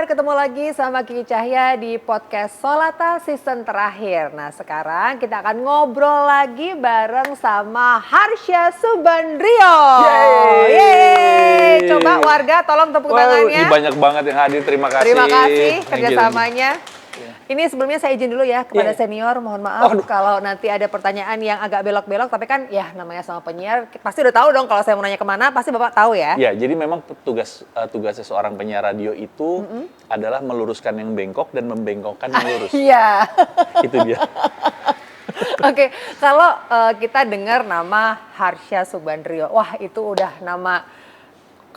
kabar? Ketemu lagi sama Kiki Cahya di podcast Solata season terakhir. Nah sekarang kita akan ngobrol lagi bareng sama Harsha Subandrio. Yeay! Coba warga tolong tepuk tangannya. Banyak banget yang hadir, terima kasih. Terima kasih kerjasamanya. Ini sebelumnya saya izin dulu ya kepada senior, mohon maaf kalau nanti ada pertanyaan yang agak belok-belok, tapi kan ya namanya sama penyiar, pasti udah tahu dong kalau saya mau nanya kemana, pasti Bapak tahu ya? Ya, jadi memang tugasnya seorang penyiar radio itu adalah meluruskan yang bengkok dan membengkokkan yang lurus. Iya. Itu dia. Oke, kalau kita dengar nama Harsha Subandrio, wah itu udah nama,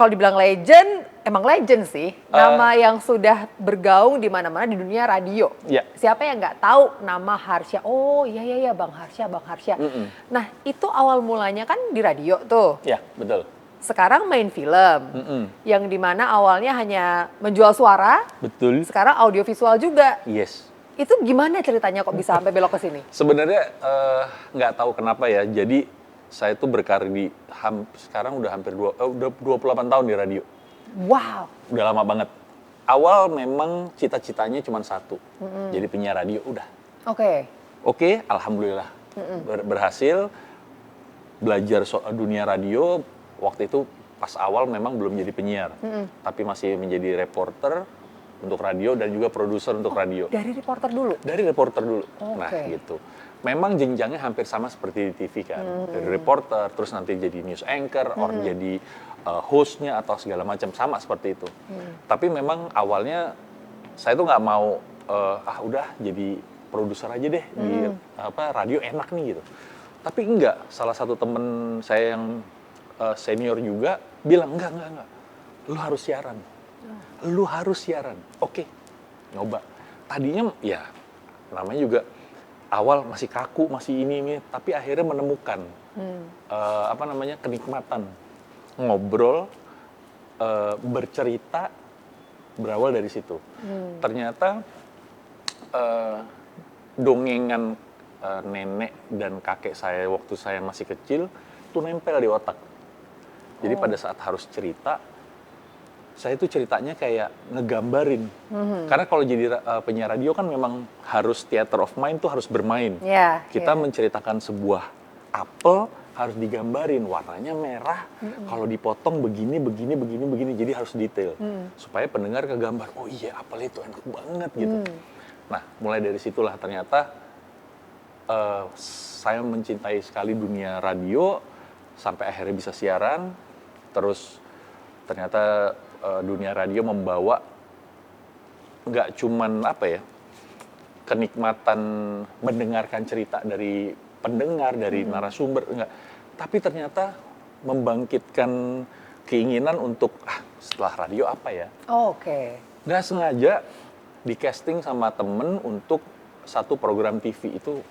kalau dibilang legend, emang legend sih. Nama yang sudah bergaung di mana-mana di dunia radio. Ya. Siapa yang nggak tahu nama Harsha? Oh iya Bang Harsha. Nah itu awal mulanya kan di radio tuh. Ya, betul. Sekarang main film, yang dimana awalnya hanya menjual suara. Betul. Sekarang audiovisual juga. Yes. Itu gimana ceritanya kok bisa sampai belok ke sini? Sebenarnya nggak tahu kenapa ya. Jadi saya tuh berkarir di sekarang udah hampir 28 tahun di radio. Wow. Udah lama banget. Awal memang cita-citanya cuma satu, jadi penyiar radio udah. Oke, alhamdulillah berhasil belajar soal dunia radio. Waktu itu pas awal memang belum jadi penyiar, tapi masih menjadi reporter untuk radio dan juga produser untuk radio. Dari reporter dulu? Dari reporter dulu. Nah gitu. Memang jenjangnya hampir sama seperti di TV kan. Dari reporter, terus nanti jadi news anchor, or jadi hostnya atau segala macam, sama seperti itu. Tapi memang awalnya saya tuh nggak mau, udah jadi produser aja deh di radio enak nih gitu. Tapi enggak, salah satu temen saya yang senior juga bilang enggak. Lu harus siaran. Oke, nyoba. Tadinya ya namanya juga awal masih kaku, masih ini, tapi akhirnya menemukan kenikmatan ngobrol, bercerita, berawal dari situ. Ternyata dongengan nenek dan kakek saya waktu saya masih kecil tuh nempel di otak. Jadi pada saat harus cerita, saya itu ceritanya kayak ngegambarin. Karena kalau jadi penyiar radio kan memang harus theater of mind tuh harus bermain. Kita menceritakan sebuah apel harus digambarin, warnanya merah, kalau dipotong begini, jadi harus detail. Supaya pendengar kegambar, oh iya apel itu enak banget gitu. Nah mulai dari situlah ternyata saya mencintai sekali dunia radio, sampai akhirnya bisa siaran, terus ternyata dunia radio membawa nggak cuman kenikmatan mendengarkan cerita dari pendengar, dari narasumber, enggak, tapi ternyata membangkitkan keinginan untuk setelah radio apa ya? Nggak sengaja di casting sama temen untuk satu program TV itu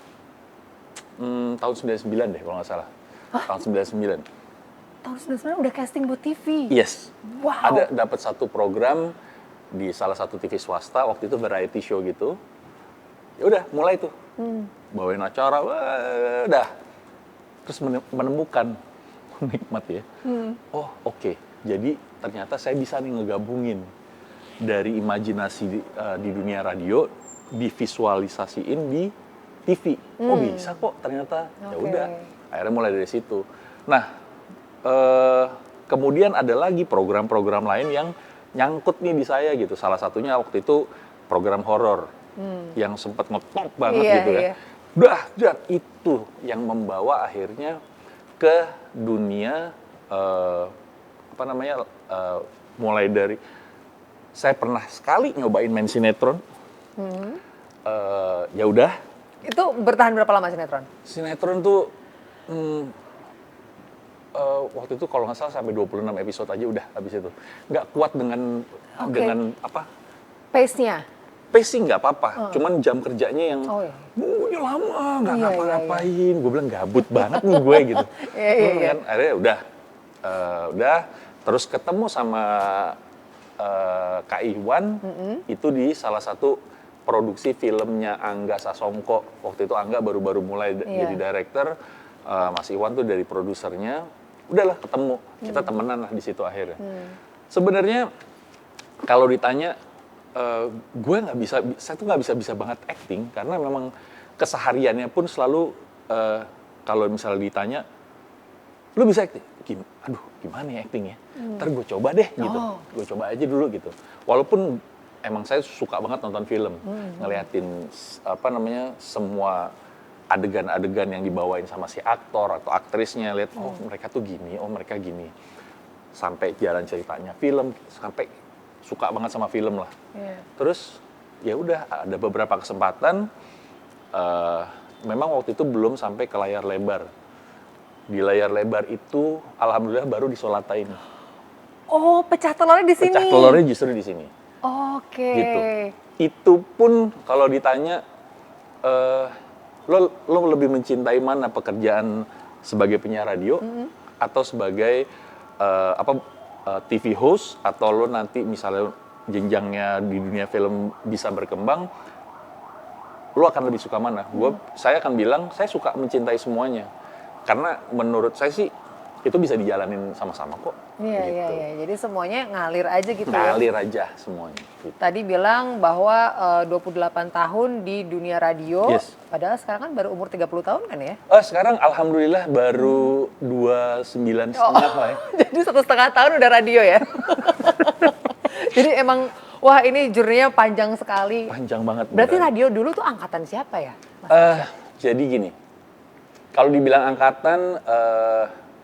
tahun 99 deh kalau nggak salah. Tahun 99. Tahun 99 udah casting buat TV? Yes. Wow. Ada dapat satu program di salah satu TV swasta, waktu itu variety show gitu. Ya udah, mulai tuh. Bawain acara, udah. Terus menemukan nikmat ya. Oh, oke. Jadi ternyata saya bisa nih ngegabungin dari imajinasi di dunia radio, divisualisasiin di TV. Oh, bisa kok ternyata. Ya udah. Akhirnya mulai dari situ. Nah, kemudian ada lagi program-program lain yang nyangkut nih di saya gitu. Salah satunya waktu itu program horor yang sempat ngetop banget gitu ya. Dan itu yang membawa akhirnya ke dunia mulai dari saya pernah sekali nyobain main sinetron. Ya udah. Itu bertahan berapa lama sinetron? Sinetron tuh waktu itu kalau nggak salah sampai 26 episode aja udah habis itu. Nggak kuat dengan pace-nya? Pace-nya nggak apa-apa, cuman jam kerjanya yang ini lama, nggak ngapa-ngapain. Gue bilang gabut banget nih gue gitu. Kan akhirnya udah, terus ketemu sama Kak Iwan, itu di salah satu produksi filmnya Angga Sasongko. Waktu itu Angga baru-baru mulai jadi director, Mas Iwan tuh dari produsernya. Udahlah ketemu, kita temenan lah di situ akhirnya. Sebenarnya kalau ditanya saya tuh nggak bisa banget acting karena memang kesehariannya pun selalu kalau misalnya ditanya, lu bisa acting? Aduh, gimana ya actingnya? Ntar gue coba deh gitu, gue coba aja dulu gitu. Walaupun emang saya suka banget nonton film, ngeliatin semua adegan-adegan yang dibawain sama si aktor atau aktrisnya, lihat oh mereka tuh gini, oh mereka gini, sampai jalan ceritanya film, sampai suka banget sama film lah. Terus ya udah ada beberapa kesempatan, memang waktu itu belum sampai ke layar lebar. Di layar lebar itu alhamdulillah baru di Solatain. Oh, pecah telurnya di sini. Pecah telurnya justru di sini. Oke. Gitu. Itu pun kalau ditanya lo lebih mencintai mana, pekerjaan sebagai penyiar radio atau sebagai TV host, atau lo nanti misalnya jenjangnya di dunia film bisa berkembang, lo akan lebih suka mana? Saya akan bilang saya suka mencintai semuanya karena menurut saya sih itu bisa dijalanin sama-sama kok. Iya, gitu. iya. Jadi semuanya ngalir aja gitu ngalir aja semuanya. Gitu. Tadi bilang bahwa 28 tahun di dunia radio, padahal sekarang kan baru umur 30 tahun kan ya? Sekarang alhamdulillah baru 29,5 lah ya. Jadi 1,5 tahun udah radio ya? Jadi emang, wah ini journey-nya panjang sekali. Panjang banget. Berarti radio dulu tuh angkatan siapa ya? Jadi gini, kalau dibilang angkatan,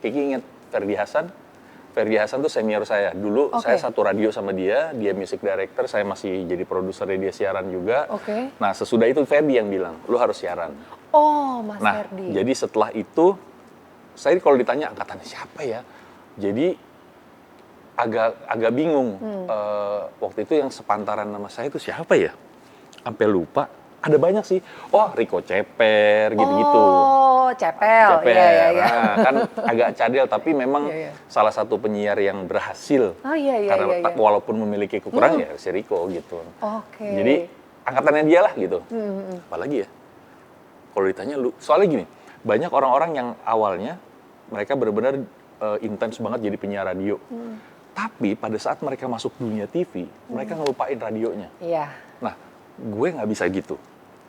Kiki inget Ferdi Hasan. Ferdi Hasan tuh senior saya. Dulu saya satu radio sama dia music director, saya masih jadi produser dia siaran juga. Nah sesudah itu Ferdi yang bilang, lu harus siaran. Oh, Mas Ferdi. Jadi setelah itu, saya kalau ditanya angkatannya siapa ya, jadi agak bingung. Waktu itu yang sepantaran nama saya itu siapa ya? Sampai lupa. Ada banyak sih. Oh, Rico Ceper, gitu-gitu. Oh, Cepel. Iya. Nah, kan agak cadel, tapi memang salah satu penyiar yang berhasil. Karena walaupun memiliki kekurangan ya si Rico gitu. Jadi angkatannya dia lah gitu. Apalagi ya, kalau ditanya lu, soalnya gini, banyak orang-orang yang awalnya mereka benar-benar intens banget jadi penyiar radio. Tapi pada saat mereka masuk dunia TV, mereka ngelupain radionya. Nah, gue nggak bisa gitu.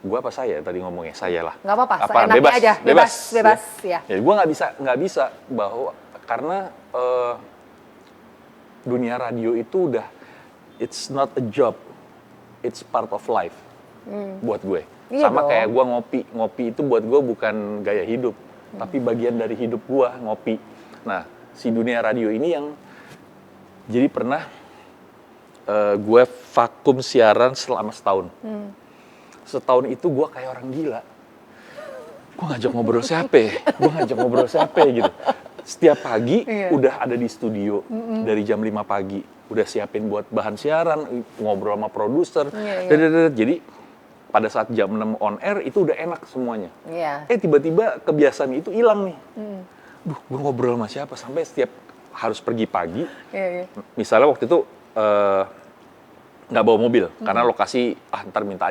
Gue apa saya tadi ngomongnya? Saya lah. Nggak apa-apa, enaknya aja. Bebas. Ya. Jadi gue nggak bisa bahwa karena dunia radio itu udah it's not a job, it's part of life buat gue. Sama kayak gue ngopi itu buat gue bukan gaya hidup, tapi bagian dari hidup gue ngopi. Nah, si dunia radio ini yang jadi pernah gue vakum siaran selama setahun. Setahun itu gue kayak orang gila. Gue ngajak ngobrol siapa ya gitu. Setiap pagi udah ada di studio dari jam 5 pagi. Udah siapin buat bahan siaran, ngobrol sama produser. Jadi pada saat jam 6 on air itu udah enak semuanya. Tiba-tiba kebiasaan itu hilang nih. Duh, gue ngobrol sama siapa sampai setiap harus pergi pagi. Misalnya waktu itu nggak bawa mobil karena lokasi ntar minta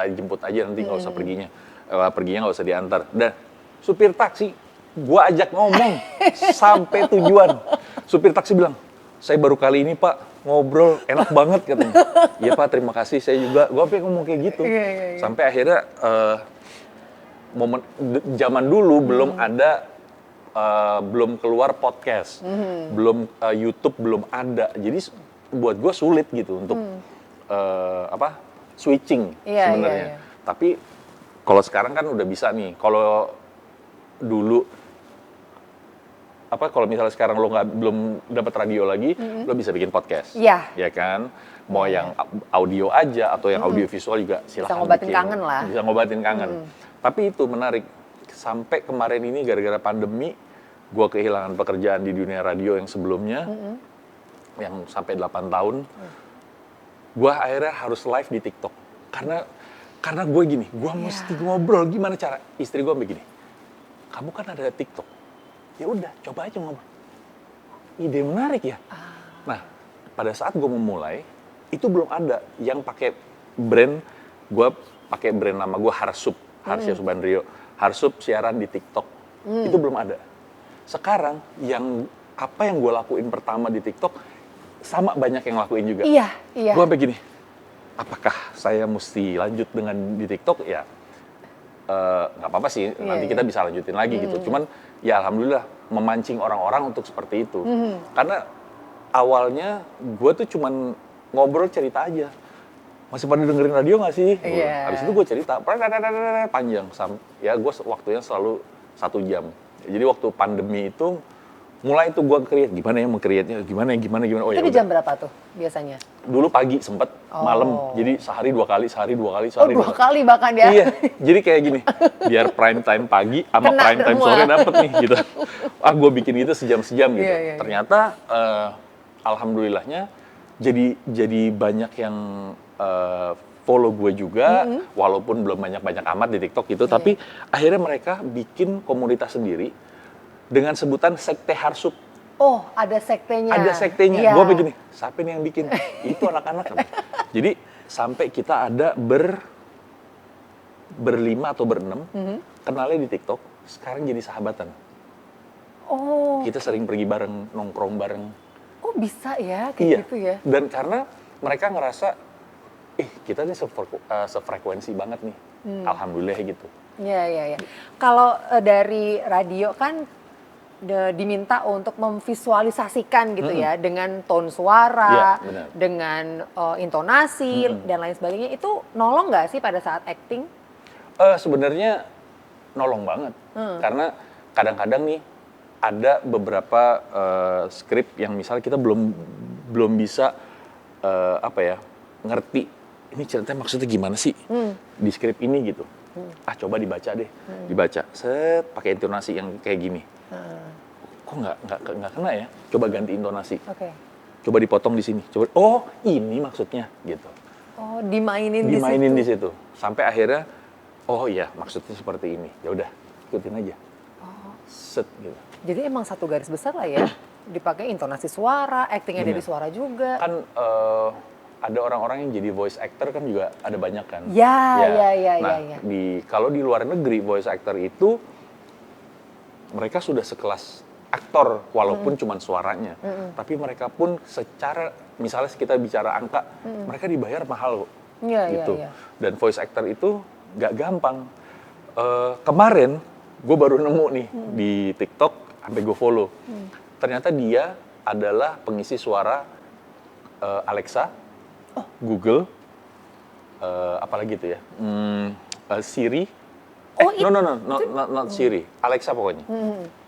dijemput aja nanti nggak usah perginya nggak usah diantar. Dan supir taksi gue ajak ngomong sampai tujuan. Supir taksi bilang, saya baru kali ini Pak ngobrol enak banget katanya. Iya Pak, terima kasih, saya juga. Gue sampai ngomong kayak gitu. Sampai akhirnya momen zaman dulu belum keluar podcast, belum YouTube belum ada. Jadi buat gue sulit gitu untuk switching sebenarnya. Tapi kalau sekarang kan udah bisa nih. Kalau dulu kalau misalnya sekarang lo belum dapat radio lagi, lo bisa bikin podcast, ya kan? Mau yang audio aja atau yang audio visual juga silahkan. Bisa ngobatin kangen lah. Bisa ngobatin kangen. Tapi itu menarik. Sampai kemarin ini gara-gara pandemi, gue kehilangan pekerjaan di dunia radio yang sebelumnya. Yang sampai 8 tahun, gue akhirnya harus live di TikTok. Karena gue gini, gue mesti ngobrol, gimana cara? Istri gue begini, kamu kan ada TikTok, ya udah coba aja ngobrol. Ide menarik ya. Nah, pada saat gue memulai, itu belum ada yang pakai brand, gue pakai brand nama gue Harsup, Harsya Subandrio. Harsup siaran di TikTok, itu belum ada. Sekarang apa yang gue lakuin pertama di TikTok, sama banyak yang lakuin juga. Iya. Gue sampai gini, apakah saya mesti lanjut dengan di TikTok? Ya nggak apa-apa sih, nanti kita bisa lanjutin lagi gitu. Cuman ya alhamdulillah memancing orang-orang untuk seperti itu. Karena awalnya gue tuh cuman ngobrol cerita aja. Masih pada dengerin radio nggak sih? Habis itu gue cerita, panjang. Ya gue waktunya selalu 1 jam. Jadi waktu pandemi itu, mulai tuh gue create, gimana ya meng-create-nya, gimana. Oh, itu di jam berapa tuh biasanya? Dulu pagi sempet, malam. Jadi sehari 2 kali. Oh, 2 kali bahkan ya? Iya, jadi kayak gini, biar prime time pagi sama Kena prime time semua. sore dapet nih gitu. Gue bikin itu sejam-sejam gitu. Iya. Ternyata alhamdulillahnya jadi banyak yang follow gue juga, walaupun belum banyak-banyak amat di TikTok gitu, tapi akhirnya mereka bikin komunitas sendiri dengan sebutan Sekte Harsup. Oh, ada sektenya. Ada sektenya. Iya. Gue begini, siapa nih yang bikin? Itu anak-anak. Jadi sampai kita ada berlima atau berenam, kenalnya di TikTok, sekarang jadi sahabatan. Oh. Kita sering pergi bareng, nongkrong bareng. Oh, bisa ya kayak gitu ya? Dan karena mereka ngerasa, kita nih sefrekuensi banget nih. Alhamdulillah gitu. Iya. Kalau dari radio kan diminta untuk memvisualisasikan gitu ya, dengan tone suara, dengan intonasi dan lain sebagainya. Itu nolong nggak sih pada saat acting? Sebenarnya nolong banget. Karena kadang-kadang nih ada beberapa skrip yang misalnya kita belum bisa ngerti ini ceritanya maksudnya gimana sih di skrip ini gitu. Coba dibaca deh, dibaca, set pakai intonasi yang kayak gini. Kok nggak kena ya? Coba ganti intonasi. Coba dipotong di sini. Coba, ini maksudnya gitu. Oh, dimainin di situ. Sampai akhirnya, oh iya maksudnya seperti ini. Ya udah, ikutin aja. Set gitu. Jadi emang satu garis besar lah ya, dipakai intonasi suara, actingnya dari suara juga. Kan ada orang-orang yang jadi voice actor kan juga ada banyak kan. Ya. Kalau di luar negeri voice actor itu mereka sudah sekelas aktor walaupun cuma suaranya, tapi mereka pun secara misalnya kita bicara angka, mereka dibayar mahal gitu. Dan voice actor itu nggak gampang. Kemarin gue baru nemu nih di TikTok, sampai gue follow. Ternyata dia adalah pengisi suara Alexa, Google, apalagi itu ya, Siri. Not Siri, Alexa pokoknya.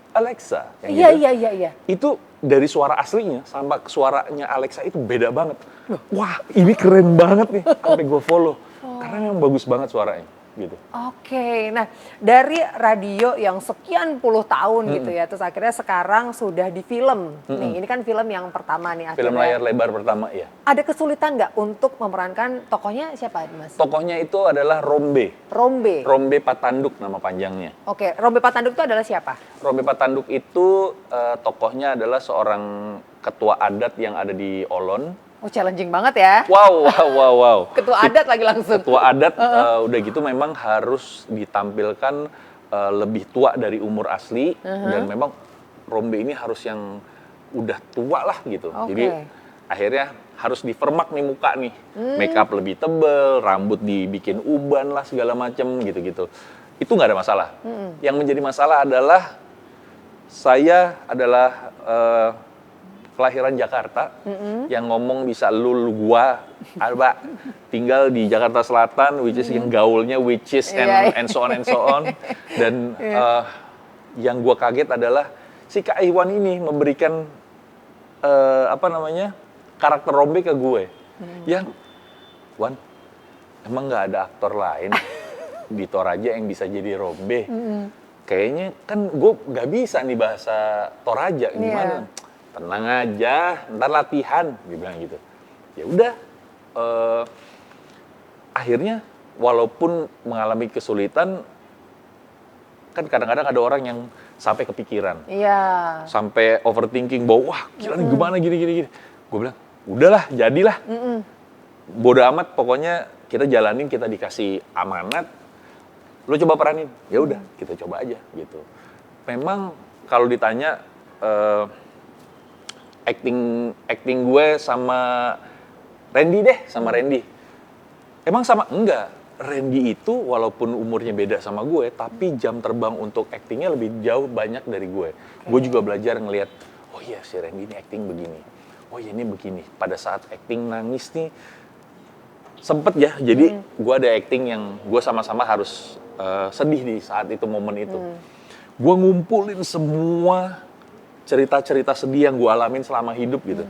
Alexa. Iya. Itu dari suara aslinya sama suaranya Alexa itu beda banget. Wah, ini keren banget nih, sampai gue follow. Karena memang bagus banget suaranya. Gitu. Oke, nah dari radio yang sekian puluh tahun gitu ya, terus akhirnya sekarang sudah di film. Nih, ini kan film yang pertama nih akhirnya. Film layar lebar pertama, ya. Ada kesulitan nggak untuk memerankan tokohnya siapa, Mas? Tokohnya itu adalah Rombe. Rombe Patanduk nama panjangnya. Oke, Rombe Patanduk itu adalah siapa? Rombe Patanduk itu tokohnya adalah seorang ketua adat yang ada di Olon. Oh, challenging banget ya. Wow. Ketua adat lagi langsung. Ketua adat udah gitu memang harus ditampilkan lebih tua dari umur asli dan memang Rombe ini harus yang udah tua lah gitu. Jadi akhirnya harus dipermak nih muka nih. Make up lebih tebel, rambut dibikin uban lah segala macem gitu-gitu. Itu nggak ada masalah. Yang menjadi masalah adalah saya adalah kelahiran Jakarta, yang ngomong bisa lu gua, Alba, tinggal di Jakarta Selatan, which is yang gaulnya, which is and so on. Dan yang gua kaget adalah si Kak Iwan ini memberikan karakter Rombe ke gue. Yang, Wan, emang nggak ada aktor lain di Toraja yang bisa jadi Rombe? Kayaknya kan gue nggak bisa nih bahasa Toraja, gimana? Tenang aja, ntar latihan, dia bilang gitu. Ya udah, akhirnya walaupun mengalami kesulitan, kan kadang-kadang ada orang yang sampai kepikiran, sampai overthinking bahwa wah gila nih gimana gini. Gue bilang, udahlah, jadilah, bodo amat, pokoknya kita jalanin, kita dikasih amanat, lo coba peranin, ya udah, kita coba aja gitu. Memang kalau ditanya acting gue sama Randy. Emang sama? Enggak. Randy itu walaupun umurnya beda sama gue, tapi jam terbang untuk actingnya lebih jauh banyak dari gue. Gue juga belajar ngelihat, oh iya si Randy ini acting begini. Oh iya ini begini. Pada saat acting nangis nih, sempet ya. Jadi gue ada acting yang gue sama-sama harus sedih di saat itu, momen itu. Gue ngumpulin semua cerita-cerita sedih yang gue alamin selama hidup gitu.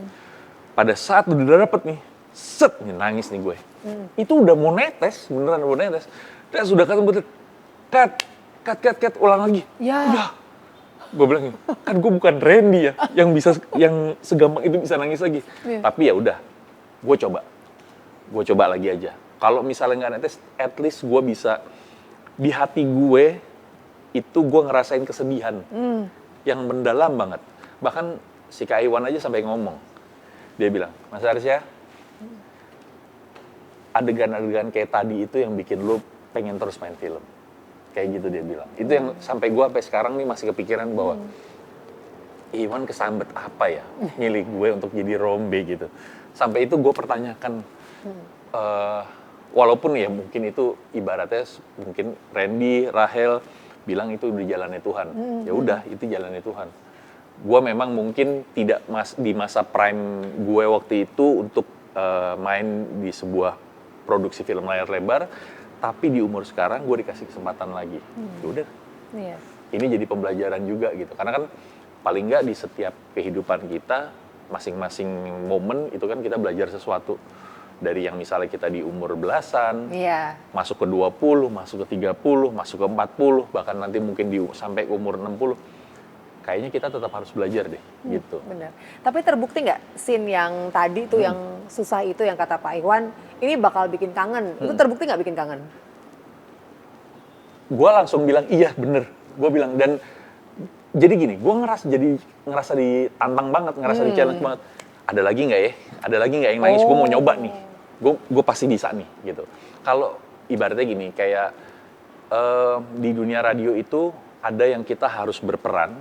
Pada saat udah dapet nih, set nih nangis nih gue. Itu udah mau netes, beneran mau netes. Dan sudah ketemu, cut, ulang lagi. Ya. Udah. Gue bilang, kan gue bukan Randy ya, yang segampang itu bisa nangis lagi. Tapi ya udah, gue coba lagi aja. Kalau misalnya nggak netes, at least gue bisa, di hati gue, itu gue ngerasain kesedihan. Yang mendalam banget. Bahkan si Kak Iwan aja sampai ngomong. Dia bilang, Mas Arsya, adegan-adegan kayak tadi itu yang bikin lu pengen terus main film. Kayak gitu dia bilang. Itu yang sampai gue sampai sekarang nih masih kepikiran bahwa Iwan kesambet apa ya milik gue untuk jadi Rombe gitu. Sampai itu gue pertanyakan, walaupun ya mungkin itu ibaratnya mungkin Randy, Rahel bilang itu udah jalannya Tuhan. Ya udah, itu jalannya Tuhan. Gue memang mungkin tidak di masa prime gue waktu itu untuk main di sebuah produksi film layar lebar, tapi di umur sekarang gue dikasih kesempatan lagi. Ya udah, ini jadi pembelajaran juga gitu. Karena kan paling nggak di setiap kehidupan kita, masing-masing momen itu kan kita belajar sesuatu. Dari yang misalnya kita di umur belasan, masuk ke 20, masuk ke 30, masuk ke 40, bahkan nanti mungkin sampai ke umur 60, kayaknya kita tetap harus belajar deh, gitu. Benar. Tapi terbukti nggak scene yang tadi tuh yang susah itu yang kata Pak Iwan, ini bakal bikin kangen. Itu terbukti nggak bikin kangen? Gue langsung bilang, iya bener. Gue bilang, dan jadi gini, gue ngerasa ditantang banget, ngerasa di challenge banget. Ada lagi nggak ya? Ada lagi nggak yang nangis? Gue mau nyoba nih. Gue pasti bisa nih, gitu. Kalau ibaratnya gini, kayak di dunia radio itu ada yang kita harus berperan,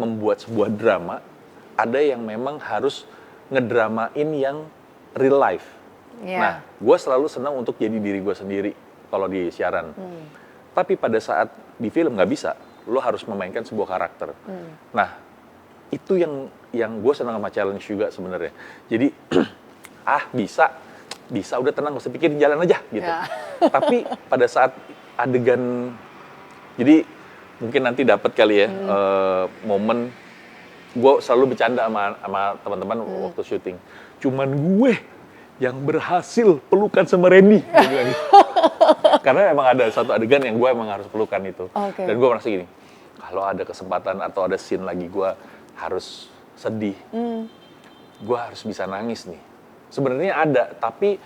membuat sebuah drama. Ada yang memang harus ngedramain yang real life. Nah, gue selalu senang untuk jadi diri gue sendiri kalau di siaran. Tapi pada saat di film nggak bisa, lo harus memainkan sebuah karakter. Nah, itu yang gue senang sama challenge juga sebenarnya. Jadi bisa udah tenang, gak usah pikirin, jalan aja gitu. Tapi pada saat adegan, jadi mungkin nanti dapat kali ya momen gue selalu bercanda sama teman-teman waktu syuting. Cuman gue yang berhasil pelukan sama Randy. Karena emang ada satu adegan yang gue emang harus pelukan itu. Dan gue merasa gini, kalau ada kesempatan atau ada scene lagi gue harus sedih, gue harus bisa nangis nih. Sebenarnya ada, tapi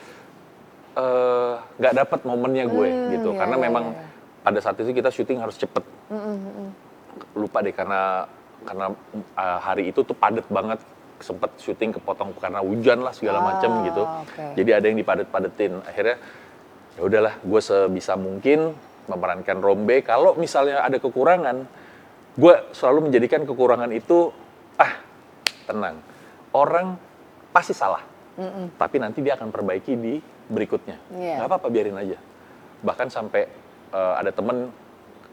nggak dapat momennya gue gitu. Karena memang pada saat itu kita syuting harus cepet. Lupa deh karena hari itu tuh padat banget, sempet syuting kepotong karena hujan lah segala macam gitu. Jadi ada yang dipadet-padetin. Akhirnya ya udahlah, gue sebisa mungkin memerankan Rombe. Kalau misalnya ada kekurangan, gue selalu menjadikan kekurangan itu tenang. Orang pasti salah. Tapi nanti dia akan perbaiki di berikutnya. Nggak apa-apa, biarin aja. Bahkan sampai ada temen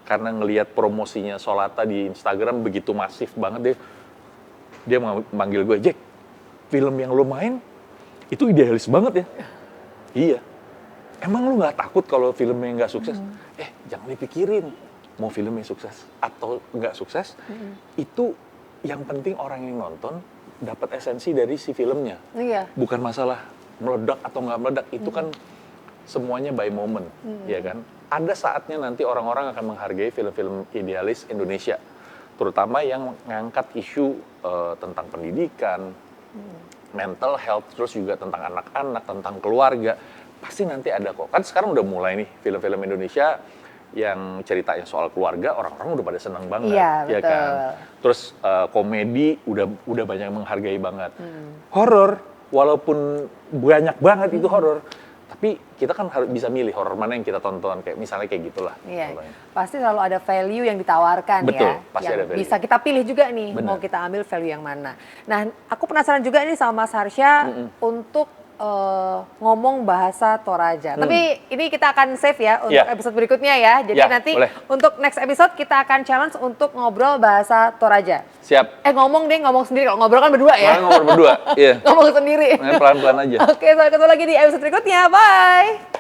karena ngelihat promosinya Solata di Instagram begitu masif banget, dia manggil gue, Jack, film yang lo main itu idealis banget ya. Iya. Emang lo nggak takut kalau filmnya nggak sukses? Jangan dipikirin mau filmnya sukses atau nggak sukses. Itu yang penting orang yang nonton dapat esensi dari si filmnya. Bukan masalah meledak atau nggak meledak, itu kan semuanya by moment, ya kan? Ada saatnya nanti orang-orang akan menghargai film-film idealis Indonesia, terutama yang ngangkat isu tentang pendidikan, mental health, terus juga tentang anak-anak, tentang keluarga. Pasti nanti ada kok. Kan sekarang udah mulai nih film-film Indonesia yang ceritanya soal keluarga, orang-orang udah pada senang banget, ya kan? Terus komedi udah banyak yang menghargai banget. Horor, walaupun banyak banget itu horor, tapi kita kan harus bisa milih horor mana yang kita tonton, kayak misalnya kayak gitulah. Pasti selalu ada value yang ditawarkan. Betul, ya, pasti yang ada value. Bisa kita pilih juga nih, mau kita ambil value yang mana. Nah, aku penasaran juga nih sama Mas Harsya untuk ngomong bahasa Toraja. Tapi ini kita akan save ya untuk Iya. episode berikutnya ya. Jadi Ya, nanti boleh. untuk next episode kita akan challenge untuk ngobrol bahasa Toraja. Siap. Ngomong sendiri. Kalau ngobrol kan berdua ya. Malah ngobrol berdua. Iya. Ngomong sendiri. Pelan-pelan aja. Oke, sampai ketemu lagi di episode berikutnya. Bye.